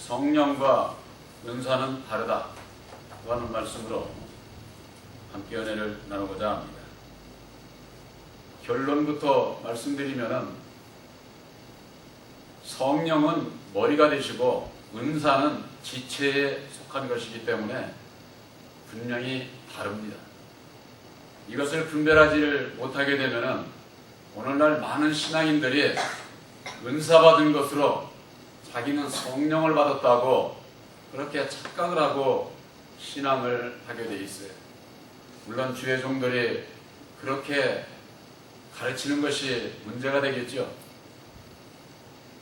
성령과 은사는 다르다 하는 말씀으로 함께 은혜를 나누고자 합니다. 결론부터 말씀드리면은 성령은 머리가 되시고 은사는 지체에 속한 것이기 때문에 분명히 다릅니다. 이것을 분별하지를 못하게 되면은 오늘날 많은 신앙인들이 은사 받은 것으로 자기는 성령을 받았다고 그렇게 착각을 하고 신앙을 하게 돼 있어요. 물론 주의 종들이 그렇게 가르치는 것이 문제가 되겠죠.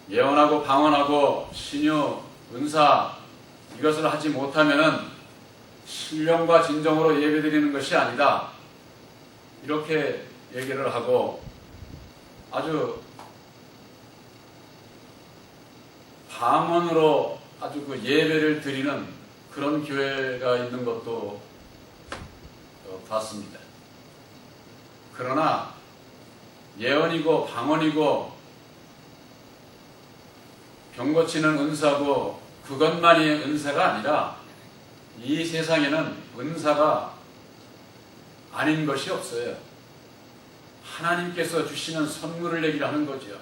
예언하고 방언하고 신유, 은사 이것을 하지 못하면은 신령과 진정으로 예배드리는 것이 아니다. 이렇게 얘기를 하고 아주 방언으로 아주 그 예배를 드리는 그런 교회가 있는 것도 봤습니다. 그러나 예언이고 방언이고 병 고치는 은사고 그것만이 은사가 아니라 이 세상에는 은사가 아닌 것이 없어요. 하나님께서 주시는 선물을 얘기를 하는 거죠.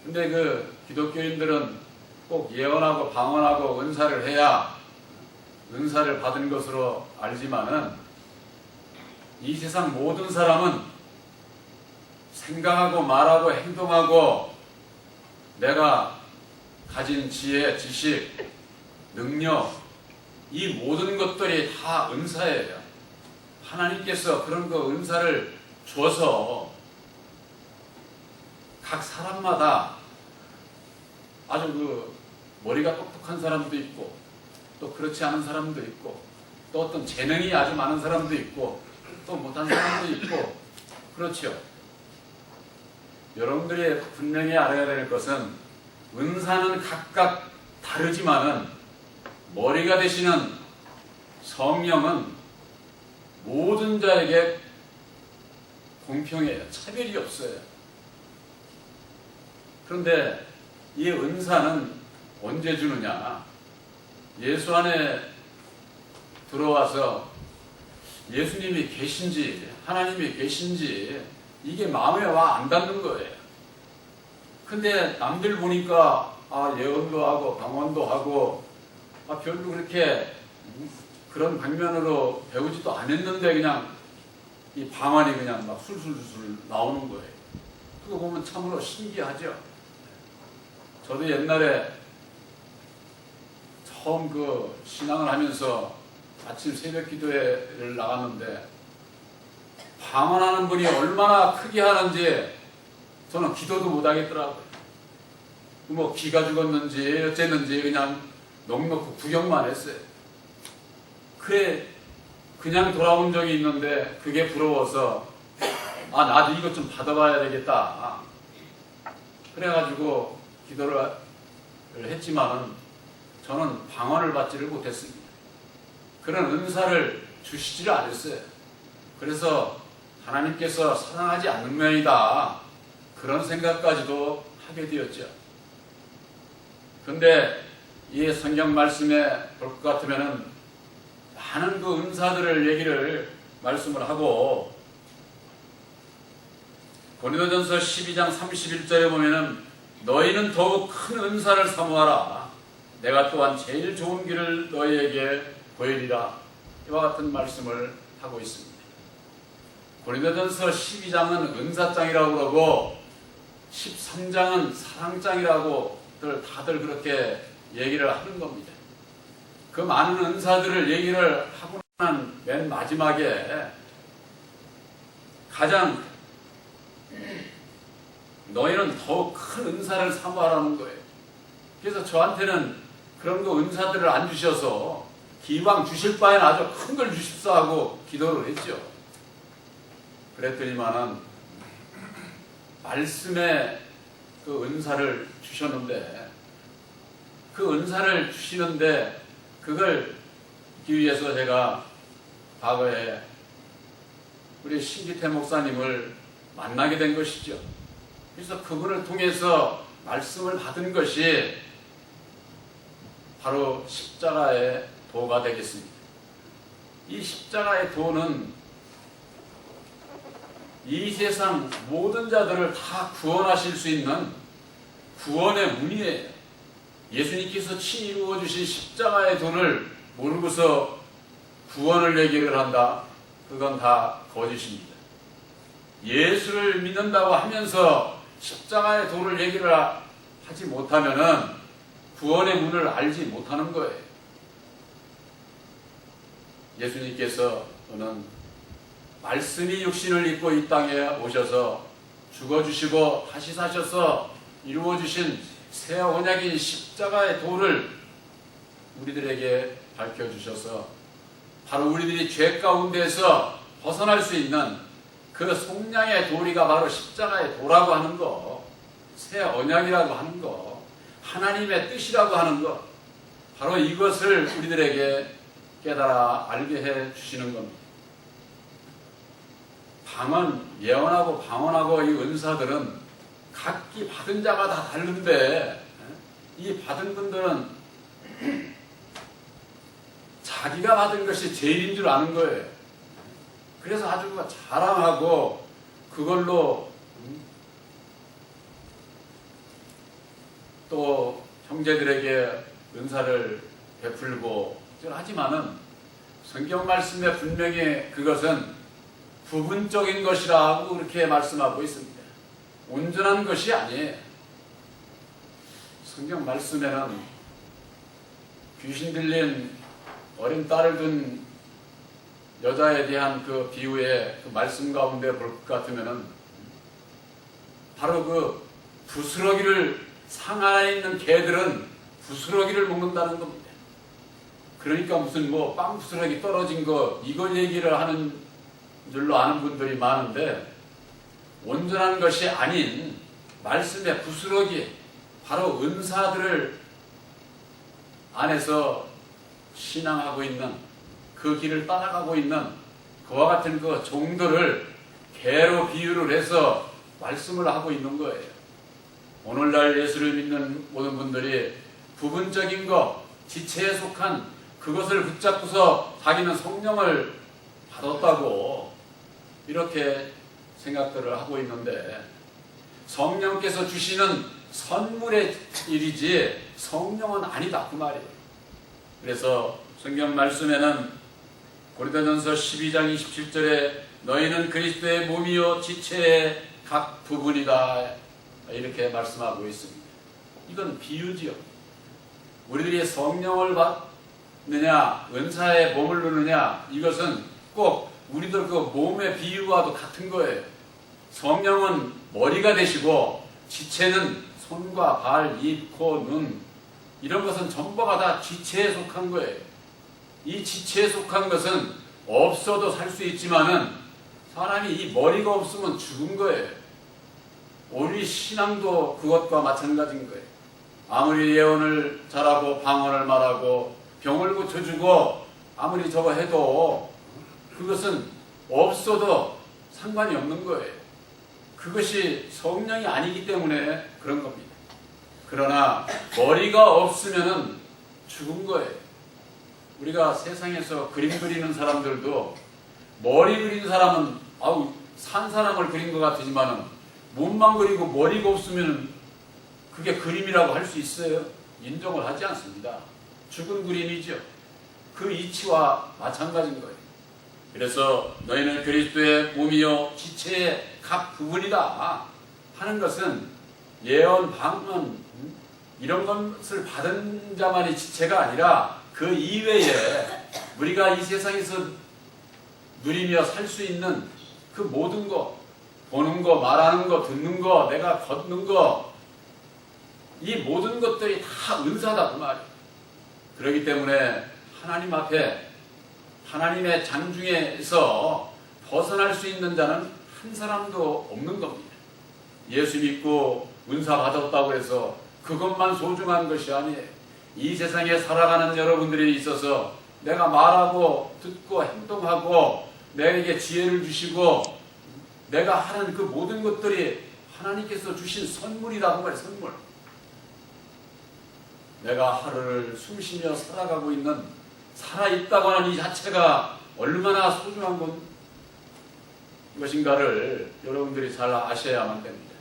근데 그 기독교인들은 꼭 예언하고 방언하고 은사를 해야 은사를 받은 것으로 알지만은 이 세상 모든 사람은 생각하고 말하고 행동하고 내가 가진 지혜, 지식, 능력 이 모든 것들이 다 은사예요. 하나님께서 그런 그 은사를 줘서 각 사람마다 아주 그 머리가 똑똑한 사람도 있고 또 그렇지 않은 사람도 있고 또 어떤 재능이 아주 많은 사람도 있고 또 못한 사람도 있고 그렇죠. 여러분들이 분명히 알아야 될 것은 은사는 각각 다르지만은 머리가 되시는 성령은 모든 자에게 공평해요. 차별이 없어요. 그런데 이 은사는 언제 주느냐? 예수 안에 들어와서 예수님이 계신지 하나님이 계신지 이게 마음에 와 안 닿는 거예요. 근데 남들 보니까 예언도 하고 방언도 하고 별로 그렇게 그런 방면으로 배우지도 않았는데 그냥 이 방언이 그냥 막 술술술 나오는 거예요. 그거 보면 참으로 신기하죠. 저도 옛날에 처음 그 신앙을 하면서 아침 새벽 기도회를 나갔는데 방언하는 분이 얼마나 크게 하는지 저는 기도도 못 하겠더라고요. 뭐 기가 죽었는지 어쨌는지 그냥 넉넉히 구경만 했어요. 그래 그냥 돌아온 적이 있는데 그게 부러워서 나도 이것 좀 받아봐야 되겠다. 그래가지고 기도를 했지만은 저는 방언을 받지를 못했습니다. 그런 은사를 주시지를 않았어요. 그래서 하나님께서 사랑하지 않는 면이다. 그런 생각까지도 하게 되었죠. 근데 이 성경 말씀에 볼 것 같으면은 많은 그 은사들을 말씀을 하고 고린도전서 12장 31절에 보면은 너희는 더욱 큰 은사를 사모하라. 내가 또한 제일 좋은 길을 너희에게 보이리라. 이와 같은 말씀을 하고 있습니다. 고린도전서 12장은 은사장이라고 그러고 13장은 사랑장이라고 다들 그렇게 얘기를 하는 겁니다. 그 많은 은사들을 얘기를 하고 난 맨 마지막에 가장 너희는 더욱 큰 은사를 사모하라는 거예요. 그래서 저한테는 그런 거 은사들을 안 주셔서 기왕 주실 바에는 아주 큰 걸 주십사 하고 기도를 했죠. 그랬더니만은 말씀에 그 은사를 주셨는데 그 은사를 주시는데 그걸 듣기 위해서 제가 과거에 우리 신기태 목사님을 만나게 된 것이죠. 그래서 그분을 통해서 말씀을 받은 것이 바로 십자가의 도가 되겠습니다. 이 십자가의 도는 이 세상 모든 자들을 다 구원하실 수 있는 구원의 문이에요. 예수님께서 친히 이루어주신 십자가의 도를 모르고서 구원을 얘기를 한다. 그건 다 거짓입니다. 예수를 믿는다고 하면서 십자가의 도를 얘기를 하지 못하면은 구원의 문을 알지 못하는 거예요. 예수님께서는 말씀이 육신을 입고 이 땅에 오셔서 죽어주시고 다시 사셔서 이루어주신 새 언약인 십자가의 도를 우리들에게 밝혀주셔서 바로 우리들이 죄 가운데서 벗어날 수 있는 그 속량의 도리가 바로 십자가의 도라고 하는 거, 새 언약이라고 하는 거, 하나님의 뜻이라고 하는 거, 바로 이것을 우리들에게 깨달아 알게 해 주시는 겁니다. 예언하고 방언하고 이 은사들은 각기 받은 자가 다 다른데 이 받은 분들은 자기가 받은 것이 제일인 줄 아는 거예요. 그래서 아주 자랑하고 그걸로 또 형제들에게 은사를 베풀고 하지만은 성경 말씀에 분명히 그것은 부분적인 것이라고 그렇게 말씀하고 있습니다. 온전한 것이 아니에요. 성경 말씀에는 귀신 들린 어린 딸을 둔 여자에 대한 그 비유의 그 말씀 가운데 볼 것 같으면은 바로 그 부스러기를 상 안에 있는 개들은 부스러기를 먹는다는 겁니다. 그러니까 무슨 빵 부스러기 떨어진 거 이걸 얘기를 하는 줄로 아는 분들이 많은데 온전한 것이 아닌 말씀의 부스러기 바로 은사들을 안에서 신앙하고 있는 그 길을 따라가고 있는 그와 같은 그 종들을 개로 비유를 해서 말씀을 하고 있는 거예요. 오늘날 예수를 믿는 모든 분들이 부분적인 것, 지체에 속한 그것을 붙잡고서 자기는 성령을 받았다고 이렇게 생각들을 하고 있는데 성령께서 주시는 선물의 일이지 성령은 아니다 그 말이에요. 그래서 성경 말씀에는 고린도전서 12장 27절에 너희는 그리스도의 몸이요 지체의 각 부분이다 이렇게 말씀하고 있습니다. 이건 비유지요. 우리들이 성령을 받느냐 은사에 머무르느냐 이것은 꼭 우리들 그 몸의 비유와도 같은 거예요. 성령은 머리가 되시고 지체는 손과 발, 입, 코, 눈 이런 것은 전부가 다 지체에 속한 거예요. 이 지체에 속한 것은 없어도 살 수 있지만은 사람이 이 머리가 없으면 죽은 거예요. 우리 신앙도 그것과 마찬가지인 거예요. 아무리 예언을 잘하고 방언을 말하고 병을 고쳐주고 아무리 저거 해도 그것은 없어도 상관이 없는 거예요. 그것이 성령이 아니기 때문에 그런 겁니다. 그러나 머리가 없으면 죽은 거예요. 우리가 세상에서 그림 그리는 사람들도 머리 그린 사람은 산 사람을 그린 것 같지만은 몸만 그리고 머리가 없으면 그게 그림이라고 할 수 있어요? 인정을 하지 않습니다. 죽은 그림이죠. 그 이치와 마찬가지인 거예요. 그래서 너희는 그리스도의 몸이요 지체의 각 부분이다 하는 것은 예언, 방언 이런 것을 받은 자만이 지체가 아니라 그 이외에 우리가 이 세상에서 누리며 살 수 있는 그 모든 것, 보는 거, 말하는 거, 듣는 거, 내가 걷는 거, 이 모든 것들이 다 은사다 그 말이에요. 그렇기 때문에 하나님 앞에 하나님의 장중에서 벗어날 수 있는 자는 한 사람도 없는 겁니다. 예수 믿고 은사 받았다고 해서 그것만 소중한 것이 아니에요. 이 세상에 살아가는 여러분들이 있어서 내가 말하고 듣고 행동하고 내게 지혜를 주시고 내가 하는 그 모든 것들이 하나님께서 주신 선물이라고 말해요. 선물. 내가 하루를 숨쉬며 살아가고 있는, 살아있다고 하는 이 자체가 얼마나 소중한 것인가를 여러분들이 잘 아셔야만 됩니다.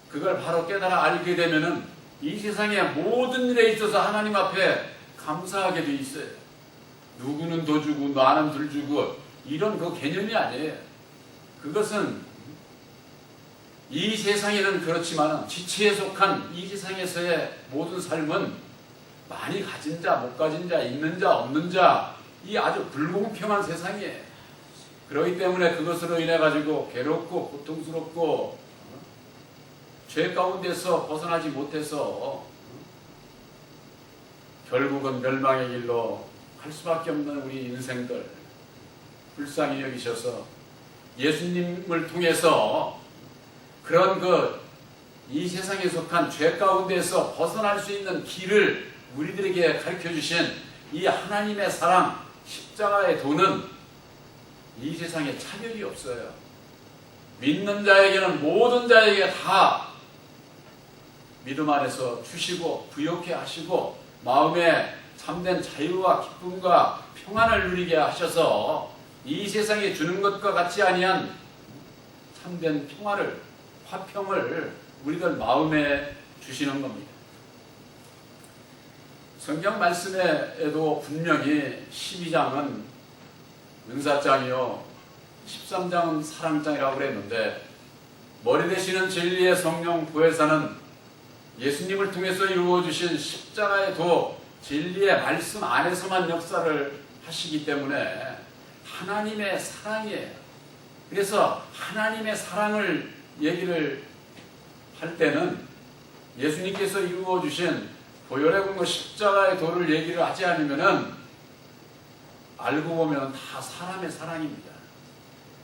그걸 바로 깨달아 알게 되면은 이 세상의 모든 일에 있어서 하나님 앞에 감사하게 돼 있어요. 누구는 더 주고 나는 덜 주고 이런 그 개념이 아니에요. 그것은 이 세상에는 그렇지만 지체에 속한 이 세상에서의 모든 삶은 많이 가진 자, 못 가진 자, 있는 자, 없는 자, 이 아주 불공평한 세상이에요. 그렇기 때문에 그것으로 인해 가지고 괴롭고 고통스럽고 죄 가운데서 벗어나지 못해서 결국은 멸망의 길로 갈 수밖에 없는 우리 인생들 불쌍히 여기셔서 예수님을 통해서 그런 이 세상에 속한 죄 가운데서 벗어날 수 있는 길을 우리들에게 가르쳐 주신 이 하나님의 사랑, 십자가의 도는 이 세상에 차별이 없어요. 믿는 자에게는 모든 자에게 다 믿음 안에서 주시고 부욕해 하시고 마음에 참된 자유와 기쁨과 평안을 누리게 하셔서 이 세상에 주는 것과 같지 아니한 참된 평화를, 화평을 우리들 마음에 주시는 겁니다. 성경 말씀에도 분명히 12장은 은사장이요 13장은 사랑장이라고 그랬는데, 머리 되시는 진리의 성령 보혜사는 예수님을 통해서 이루어주신 십자가의 도, 진리의 말씀 안에서만 역사를 하시기 때문에 하나님의 사랑이에요. 그래서 하나님의 사랑을 얘기를 할 때는 예수님께서 이루어주신 보혈의 공로 십자가의 도를 얘기를 하지 않으면은 알고 보면 다 사람의 사랑입니다.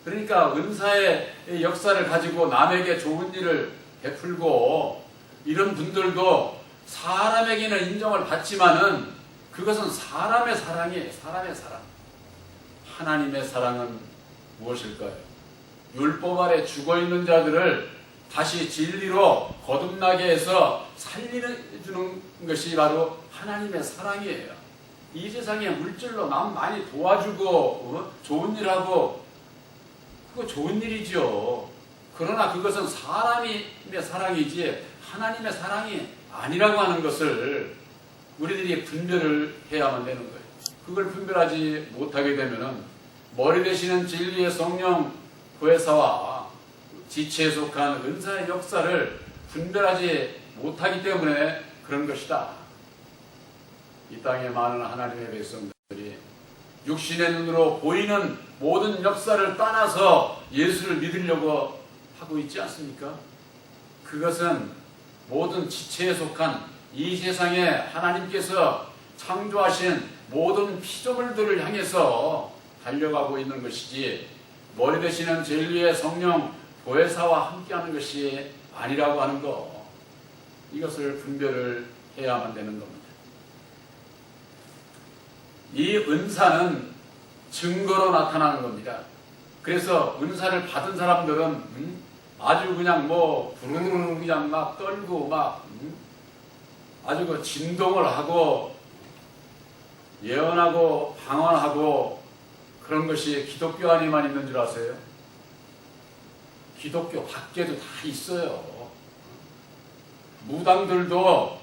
그러니까 은사의 역사를 가지고 남에게 좋은 일을 베풀고 이런 분들도 사람에게는 인정을 받지만은 그것은 사람의 사랑이에요. 사람의 사랑. 하나님의 사랑은 무엇일까요? 율법 아래 죽어있는 자들을 다시 진리로 거듭나게 해서 살려주는 것이 바로 하나님의 사랑이에요. 이 세상에 물질로 남 많이 도와주고 좋은 일하고 그거 좋은 일이죠. 그러나 그것은 사람의 사랑이지 하나님의 사랑이 아니라고 하는 것을 우리들이 분별을 해야만 되는 거예요. 그걸 분별하지 못하게 되면은 머리 되시는 진리의 성령 보혜사와 지체에 속한 은사의 역사를 분별하지 못하기 때문에 그런 것이다. 이 땅에 많은 하나님의 백성들이 육신의 눈으로 보이는 모든 역사를 떠나서 예수를 믿으려고 하고 있지 않습니까? 그것은 모든 지체에 속한 이 세상에 하나님께서 창조하신 모든 피조물들을 향해서 달려가고 있는 것이지 머리 되시는 진리의 성령 보혜사와 함께하는 것이 아니라고 하는 것, 이것을 분별을 해야만 되는 겁니다. 이 은사는 증거로 나타나는 겁니다. 그래서 은사를 받은 사람들은 아주 그냥 부르르 그냥 막 떨고 아주 그 진동을 하고 예언하고 방언하고 그런 것이 기독교 안에만 있는 줄 아세요? 기독교 밖에도 다 있어요. 무당들도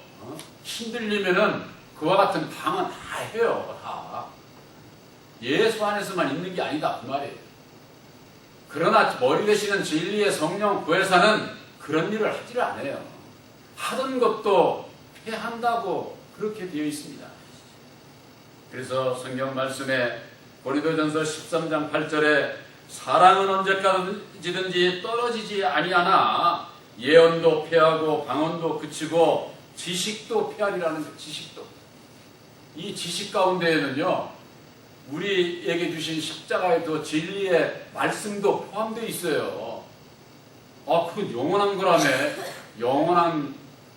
힘들리면은 그와 같은 방언 다 해요. 다. 예수 안에서만 있는 게 아니다 그 말이에요. 그러나 머리 되시는 진리의 성령 보혜사는 그런 일을 하지를 않아요. 하던 것도 패한다고 그렇게 되어 있습니다. 그래서 성경 말씀에 고린도전서 13장 8절에 사랑은 언제까지든지 떨어지지 아니하나 예언도 패하고 방언도 그치고 지식도 패하리라는 거. 지식도. 이 지식 가운데에는요 우리에게 주신 십자가의 도 진리의 말씀도 포함되어 있어요. 그건 영원한 거라며. 영원한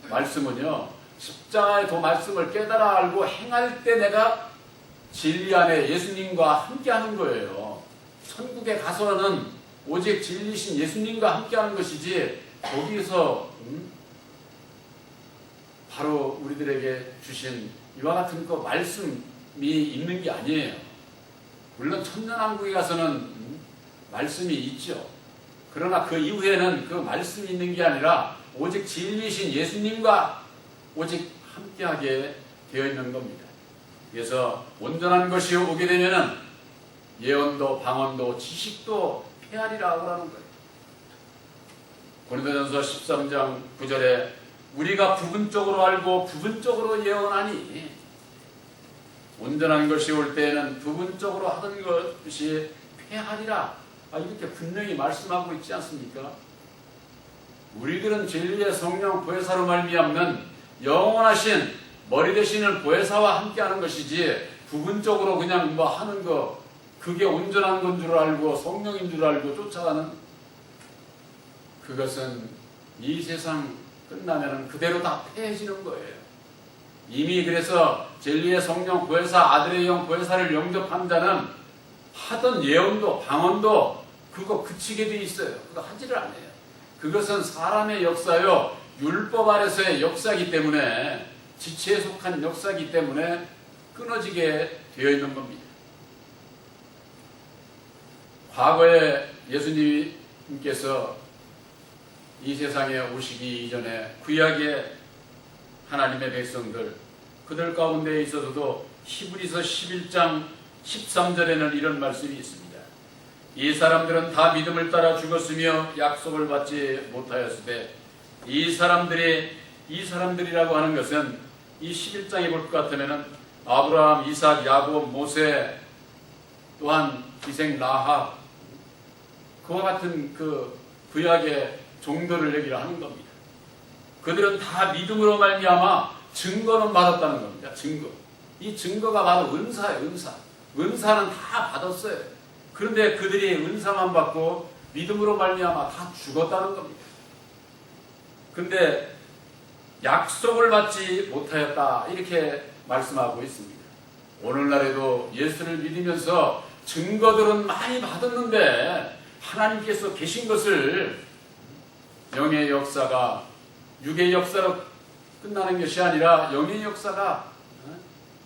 말씀은요 십자가의 도 말씀을 깨달아 알고 행할 때 내가 진리 안에 예수님과 함께하는 거예요. 천국에 가서는 오직 진리신 예수님과 함께하는 것이지 거기서 바로 우리들에게 주신 이와 같은 그 말씀이 있는 게 아니에요. 물론 천년왕국에 가서는 말씀이 있죠. 그러나 그 이후에는 그 말씀이 있는 게 아니라 오직 진리이신 예수님과 오직 함께하게 되어 있는 겁니다. 그래서 온전한 것이 오게 되면은 예언도 방언도 지식도 폐하리라고 하는 거예요. 고린도전서 13장 9절에 우리가 부분적으로 알고 부분적으로 예언하니, 온전한 것이 올 때에는 부분적으로 하던 것이 폐하리라, 이렇게 분명히 말씀하고 있지 않습니까? 우리들은 진리의 성령 보혜사로 말미암는 영원하신 머리 되시는 보혜사와 함께하는 것이지, 부분적으로 그냥 뭐 하는 거, 그게 온전한 건 줄 알고 성령인 줄 알고 쫓아가는, 그것은 이 세상 끝나면 그대로 다 폐해지는 거예요. 이미 그래서 진리의 성령 보혜사, 아들의 영 보혜사를 영접한 자는 하던 예언도 방언도 그거 그치게 돼 있어요. 그거 하지를 않아요. 그것은 사람의 역사요, 율법 아래서의 역사이기 때문에, 지체에 속한 역사이기 때문에 끊어지게 되어 있는 겁니다. 과거에 예수님께서 이 세상에 오시기 이전에 구약의 하나님의 백성들, 그들 가운데 있어서도 히브리서 11장 13절에는 이런 말씀이 있습니다. 이 사람들은 다 믿음을 따라 죽었으며 약속을 받지 못하였으되, 이 사람들이라고 하는 것은 이 11장에 볼 것 같으면 아브라함, 이삭, 야곱, 모세, 또한 기생 라합, 그와 같은 그 구약의 종들을 얘기를 하는 겁니다. 그들은 다 믿음으로 말미암아 증거는 받았다는 겁니다. 증거. 이 증거가 바로 은사예요. 은사. 은사는 다 받았어요. 그런데 그들이 은사만 받고 믿음으로 말미암아 다 죽었다는 겁니다. 그런데 약속을 받지 못하였다, 이렇게 말씀하고 있습니다. 오늘날에도 예수를 믿으면서 증거들은 많이 받았는데 하나님께서 계신 것을, 영의 역사가 육의 역사로 끝나는 것이 아니라 영의 역사가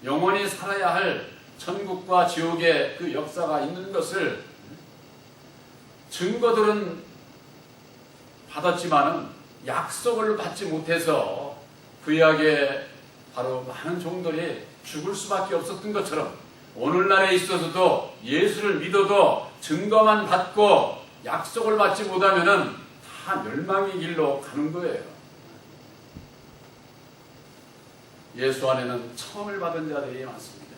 영원히 살아야 할 천국과 지옥의 그 역사가 있는 것을, 증거들은 받았지만은 약속을 받지 못해서 구약에 바로 많은 종들이 죽을 수밖에 없었던 것처럼, 오늘날에 있어서도 예수를 믿어도 증거만 받고 약속을 받지 못하면은 다 멸망의 길로 가는 거예요. 예수 안에는 청함을 받은 자들이 많습니다.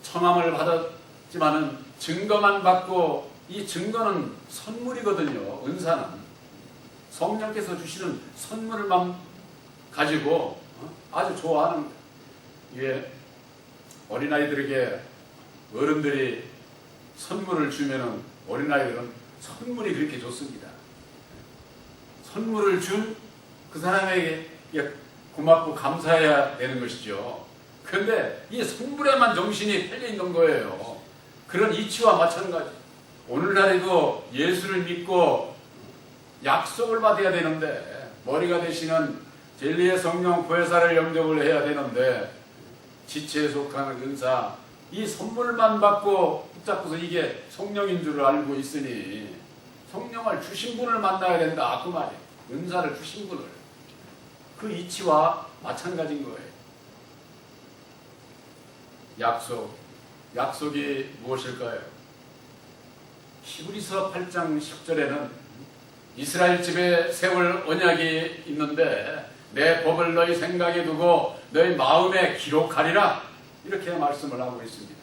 청함을 받았지만은 증거만 받고, 이 증거는 선물이거든요. 은사는 성령께서 주시는 선물만 가지고 아주 좋아하는 거예요. 이게 어린아이들에게 어른들이 선물을 주면은 어린아이들은 선물이 그렇게 좋습니다. 선물을 준 그 사람에게 고맙고 감사해야 되는 것이죠. 그런데 이 선물에만 정신이 팔려 있는 거예요. 그런 이치와 마찬가지. 오늘날에도 예수를 믿고 약속을 받아야 되는데, 머리가 되시는 진리의 성령 보혜사를 영접을 해야 되는데, 지체에 속하는 은사, 이 선물만 받고 붙잡고서 이게 성령인 줄 알고 있으니, 성령을 주신 분을 만나야 된다, 그 말이에요. 은사를 주신 분을. 그 이치와 마찬가지인 거예요. 약속이 무엇일까요? 히브리서 8장 10절에는 이스라엘 집에 세울 언약이 있는데 내 법을 너희 생각에 두고 너희 마음에 기록하리라, 이렇게 말씀을 하고 있습니다.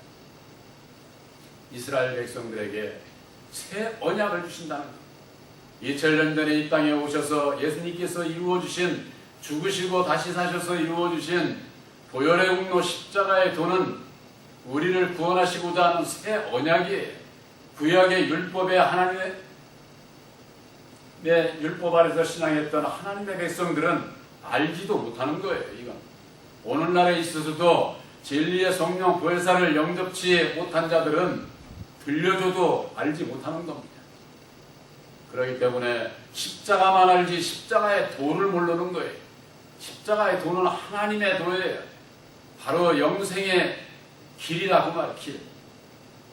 이스라엘 백성들에게 새 언약을 주신다는 것. 2000년 전에 이 땅에 오셔서 예수님께서 이루어주신, 죽으시고 다시 사셔서 이루어주신 보혈의 공로 십자가의 도는 우리를 구원하시고자 하는 새 언약이에요. 구약의 율법에 하나님의 율법 아래서 신앙했던 하나님의 백성들은 알지도 못하는 거예요. 이건 오늘날에 있어서도 진리의 성령 보혜사를 영접치 못한 자들은 들려줘도 알지 못하는 겁니다. 그렇기 때문에 십자가만 알지 십자가의 도를 모르는 거예요. 십자가의 도는 하나님의 도예요. 바로 영생의 길이라고 말, 길.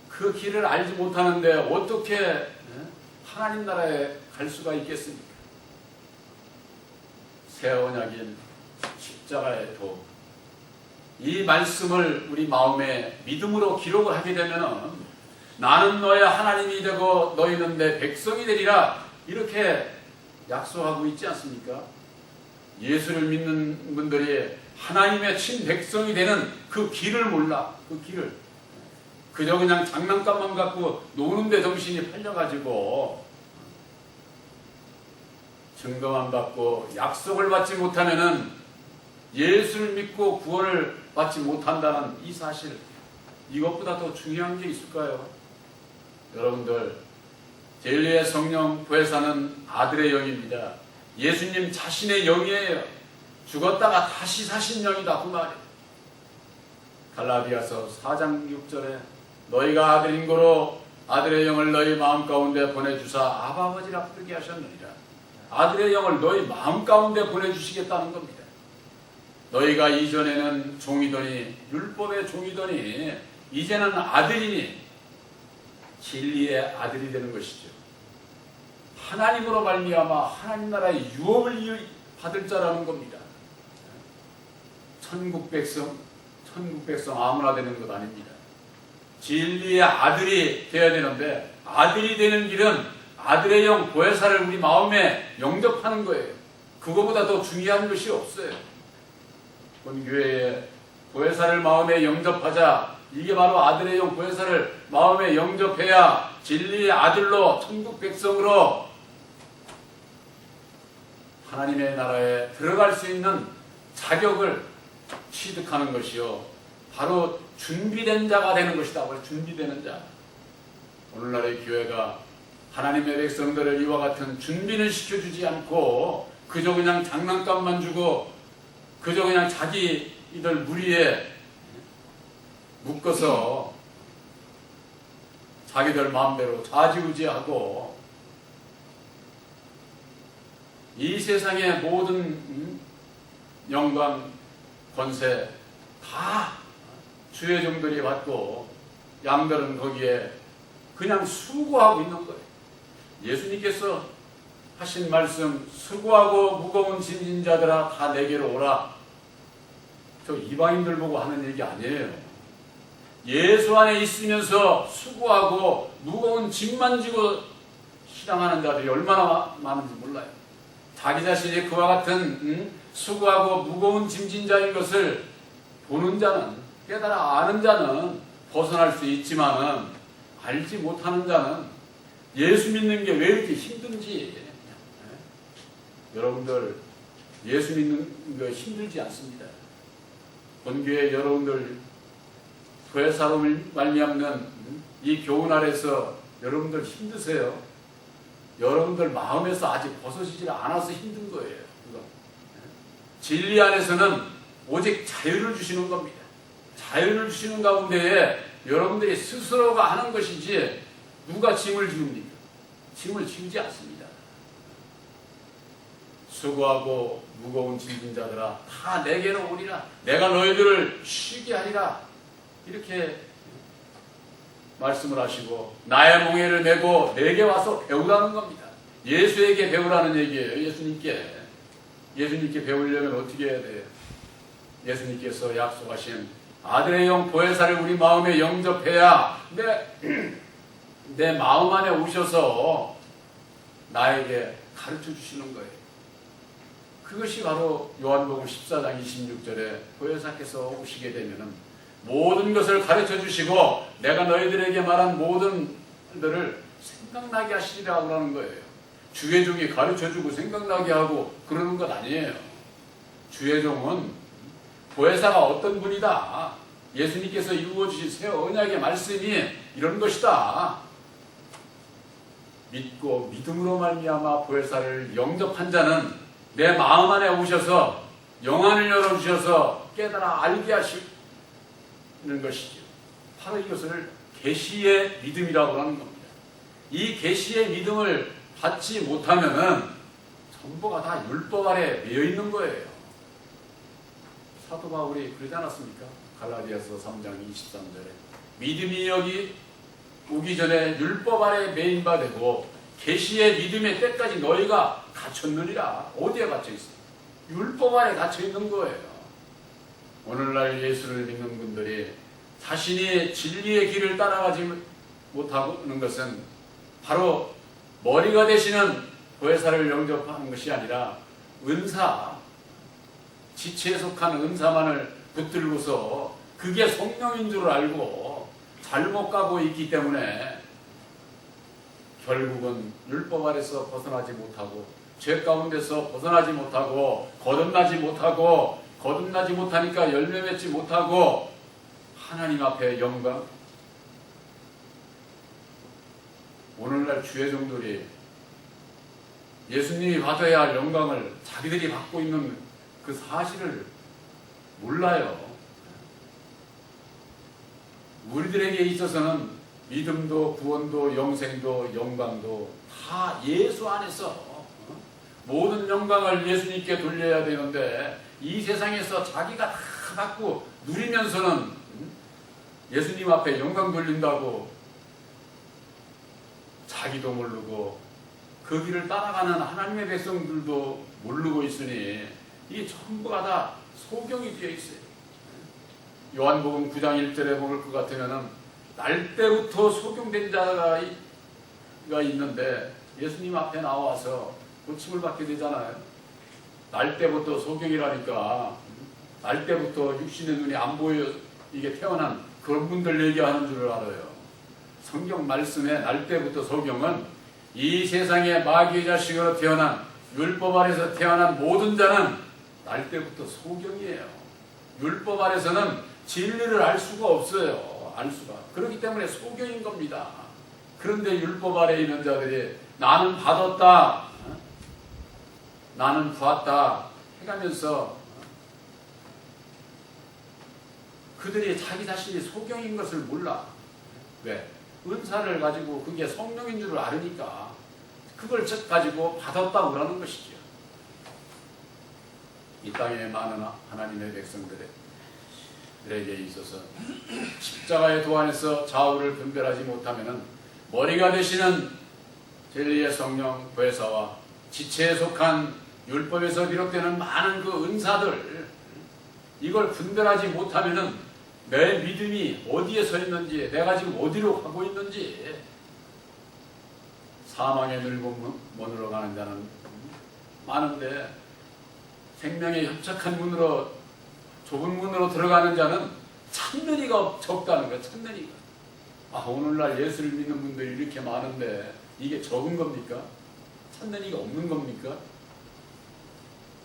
그 길을 알지 못하는데 어떻게 하나님 나라에 갈 수가 있겠습니까? 새 언약인 십자가의 도. 이 말씀을 우리 마음에 믿음으로 기록을 하게 되면 나는 너의 하나님이 되고 너희는 내 백성이 되리라 이렇게 약속하고 있지 않습니까? 예수를 믿는 분들이 하나님의 친백성이 되는 그 길을 몰라. 그 길을. 그저 그냥 장난감만 갖고 노는데 정신이 팔려가지고 증거만 받고 약속을 받지 못하면은 예수를 믿고 구원을 받지 못한다는 이 사실, 이것보다 더 중요한 게 있을까요? 여러분들, 진리의 성령 보혜사는 아들의 영입니다. 예수님 자신의 영이에요. 죽었다가 다시 사신 영이다 그 말이에요. 갈라디아서 4장 6절에 너희가 아들인 고로 아들의 영을 너희 마음 가운데 보내주사 아바 아버지라 부르게 하셨느니라. 아들의 영을 너희 마음 가운데 보내주시겠다는 겁니다. 너희가 이전에는 종이더니 율법의 종이더니 이제는 아들이니 진리의 아들이 되는 것이죠. 하나님으로 말미암아 하나님 나라의 유업을 받을 자라는 겁니다. 천국 백성 아무나 되는 것 아닙니다. 진리의 아들이 되어야 되는데 아들이 되는 길은 아들의 영 보혜사를 우리 마음에 영접하는 거예요. 그거보다 더 중요한 것이 없어요. 본교회에 보혜사를 마음에 영접하자. 이게 바로 아들의 영 보혜사를 마음에 영접해야 진리의 아들로 천국 백성으로 하나님의 나라에 들어갈 수 있는 자격을 취득하는 것이요. 바로 준비된 자가 되는 것이다. 준비되는 자. 오늘날의 교회가 하나님의 백성들을 이와 같은 준비는 시켜주지 않고 그저 그냥 장난감만 주고 그저 그냥 자기들 무리에 묶어서 자기들 마음대로 좌지우지하고 이 세상의 모든 영광, 권세 다 주의 종들이 받고 양들은 거기에 그냥 수고하고 있는 거예요. 예수님께서 하신 말씀, 수고하고 무거운 짐진 자들아 다 내게로 오라. 저 이방인들 보고 하는 얘기 아니에요. 예수 안에 있으면서 수고하고 무거운 짐만 지고 시당하는 자들이 얼마나 많은지 몰라요. 자기 자신이 그와 같은 수고하고 무거운 짐진 자인 것을 보는 자는, 깨달아 아는 자는 벗어날 수 있지만은 알지 못하는 자는 예수 믿는 게 왜 이렇게 힘든지, 여러분들 예수 믿는 거 힘들지 않습니다. 본교회 여러분들 보혜사로 말미암는 이 교훈 아래서 여러분들 힘드세요. 여러분들 마음에서 아직 벗어지지 않아서 힘든 거예요. 그거. 진리 안에서는 오직 자유를 주시는 겁니다. 자유를 주시는 가운데에 여러분들이 스스로가 하는 것이지 누가 짐을 지웁니까? 짐을 지우지 않습니다. 수고하고 무거운 짐진 자들아 다 내게로 오리라. 내가 너희들을 쉬게 하리라. 이렇게 말씀을 하시고 나의 몽해를 메고 내게 와서 배우라는 겁니다. 예수에게 배우라는 얘기예요. 예수님께 배우려면 어떻게 해야 돼요? 예수님께서 약속하신 아들의 영 보혜사를 우리 마음에 영접해야 내 마음 안에 오셔서 나에게 가르쳐 주시는 거예요. 그것이 바로 요한복음 14장 26절에 보혜사께서 오시게 되면은 모든 것을 가르쳐 주시고 내가 너희들에게 말한 모든 것들을 생각나게 하시리라고 하는 거예요. 주의 종이 가르쳐 주고 생각나게 하고 그러는 것 아니에요. 주의 종은 보혜사가 어떤 분이다. 예수님께서 이루어 주신 새 언약의 말씀이 이런 것이다. 믿고 믿음으로 말미암아 보혜사를 영접한 자는 내 마음 안에 오셔서 영안을 열어주셔서 깨달아 알게 하시는 것이죠. 바로 이것을 계시의 믿음이라고 하는 겁니다. 이 계시의 믿음을 받지 못하면은 전부가 다 율법 아래 매여 있는 거예요. 사도 바울이 그러지 않았습니까? 갈라디아서 3장 23절에 믿음이 여기 오기 전에 율법 아래 매인 바 되고 계시의 믿음의 때까지 너희가 갇혔느니라. 어디에 갇혀 있어? 율법 아래 갇혀 있는 거예요. 오늘날 예수를 믿는 분들이 자신이 진리의 길을 따라가지 못하는 것은 바로 머리가 되시는 보혜사를 영접하는 것이 아니라 은사, 지체에 속한 은사만을 붙들고서 그게 성령인 줄 알고 잘못 가고 있기 때문에 결국은 율법 아래서 벗어나지 못하고 죄 가운데서 벗어나지 못하고 거듭나지 못하니까 열매 맺지 못하고 하나님 앞에 영광. 오늘날 주의 종들이 예수님이 받아야 할 영광을 자기들이 받고 있는 그 사실을 몰라요. 우리들에게 있어서는 믿음도 구원도 영생도 영광도 다 예수 안에서 모든 영광을 예수님께 돌려야 되는데 이 세상에서 자기가 다 갖고 누리면서는 예수님 앞에 영광 돌린다고 자기도 모르고 그 길을 따라가는 하나님의 백성들도 모르고 있으니 이 전부가 다 소경이 되어 있어요. 요한복음 9장 1절에 볼 것 같으면 날 때부터 소경된 자가 있는데 예수님 앞에 나와서 고침을 받게 되잖아요. 날 때부터 소경이라니까 날 때부터 육신의 눈이 안 보여 이게 태어난 그런 분들 얘기하는 줄 알아요. 성경 말씀에 날 때부터 소경은 이 세상에 마귀의 자식으로 태어난 율법 아래서 태어난 모든 자는 날 때부터 소경이에요. 율법 아래서는 진리를 알 수가 없어요. 알 수가. 그렇기 때문에 소경인 겁니다. 그런데 율법 아래에 있는 자들이 나는 받았다, 나는 부었다 해가면서 그들이 자기 자신이 소경인 것을 몰라. 왜? 은사를 가지고 그게 성령인 줄을 알으니까 그걸 가지고 받았다고 그러는 것이죠. 이 땅에 많은 하나님의 백성들에게 있어서 십자가의 도안에서 좌우를 분별하지 못하면 머리가 되시는 진리의 성령 보혜사와 지체에 속한 율법에서 비롯되는 많은 그 은사들 이걸 분별하지 못하면 내 믿음이 어디에 서 있는지 내가 지금 어디로 가고 있는지 사망의 늘문으로 가는 자는 많은데 생명의 협착한 문으로 좁은 문으로 들어가는 자는 찾는 이가 적다는 거야. 찾는 이가. 오늘날 예수를 믿는 분들이 이렇게 많은데 이게 적은 겁니까? 찾는 이가 없는 겁니까?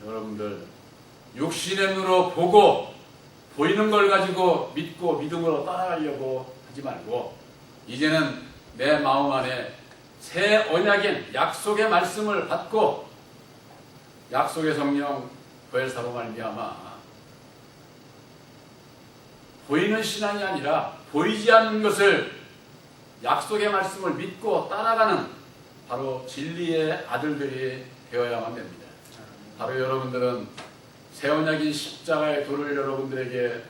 여러분들 육신의 눈으로 보고 보이는 걸 가지고 믿고 믿음으로 따라가려고 하지 말고 이제는 내 마음 안에 새 언약인 약속의 말씀을 받고 약속의 성령 보혜사로 말미암아 보이는 신앙이 아니라 보이지 않는 것을 약속의 말씀을 믿고 따라가는 바로 진리의 아들들이 되어야만 됩니다. 바로 여러분들은 새 언약인 십자가의 도를 여러분들에게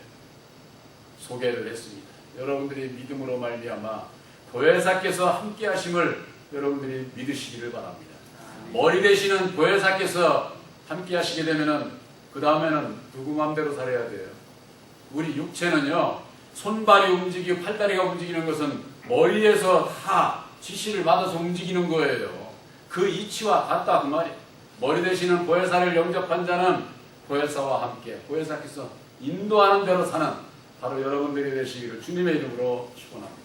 소개를 했습니다. 여러분들이 믿음으로 말미암아 보혜사께서 함께 하심을 여러분들이 믿으시기를 바랍니다. 머리 되시는 보혜사께서 함께 하시게 되면은 그 다음에는 누구 마음대로 살아야 돼요. 우리 육체는요, 손발이 움직이고 팔다리가 움직이는 것은 머리에서 다 지시를 받아서 움직이는 거예요. 그 이치와 같다 그 말이에요. 머리 되시는 보혜사를 영접한 자는 보혜사와 함께 보혜사께서 인도하는 대로 사는 바로 여러분들이 되시기를 주님의 이름으로 축원합니다.